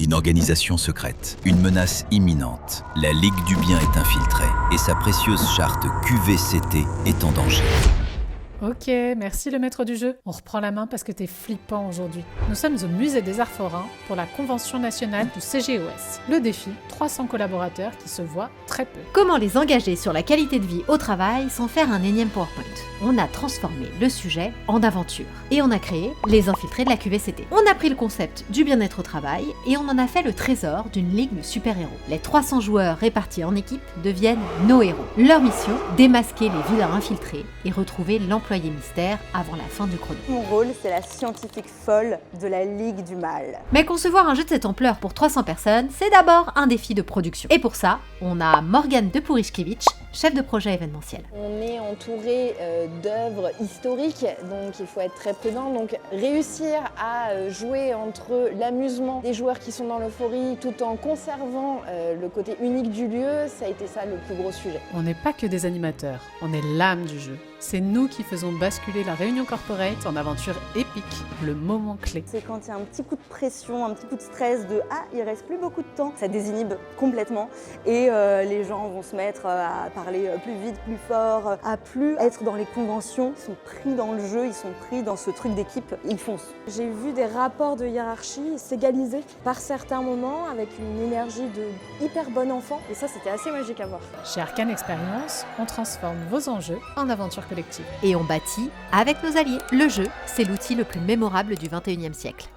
d'une organisation secrète. Une menace imminente. La Ligue du Bien est infiltrée et sa précieuse charte QVCT est en danger. Ok, merci le maître du jeu. On reprend la main parce que t'es flippant aujourd'hui. Nous sommes au musée des Arts Forains pour la convention nationale du CGOS. Le défi, 300 collaborateurs qui se voient très peu. Comment les engager sur la qualité de vie au travail sans faire un énième PowerPoint? On a transformé le sujet en aventure et on a créé les infiltrés de la QVCT. On a pris le concept du bien-être au travail et on en a fait le trésor d'une ligue de super-héros. Les 300 joueurs répartis en équipe deviennent nos héros. Leur mission, démasquer les vilains infiltrés et retrouver l'employé mystère avant la fin du chrono. Mon rôle, c'est la scientifique folle de la Ligue du Mal. Mais concevoir un jeu de cette ampleur pour 300 personnes, c'est d'abord un défi de production. Et pour ça, on a Morgane Depourichkevitch, chef de projet événementiel. On est entouré d'œuvres historiques, donc il faut être très prudent. Donc réussir à jouer entre l'amusement des joueurs qui sont dans l'euphorie tout en conservant le côté unique du lieu, ça a été ça le plus gros sujet. On n'est pas que des animateurs, on est l'âme du jeu. C'est nous qui faisons basculer la réunion corporate en aventure épique, le moment clé. C'est quand il y a un petit coup de pression, un petit coup de stress de « Ah, il reste plus beaucoup de temps », ça désinhibe complètement et les gens vont se mettre à parler plus vite, plus fort, à plus être dans les conventions. Ils sont pris dans le jeu, ils sont pris dans ce truc d'équipe, ils foncent. J'ai vu des rapports de hiérarchie s'égaliser par certains moments avec une énergie de hyper bon enfant et ça c'était assez magique à voir. Chez Arcane Experience, on transforme vos enjeux en aventure collective. Et on bâtit avec nos alliés. Le jeu, c'est l'outil le plus mémorable du 21e siècle.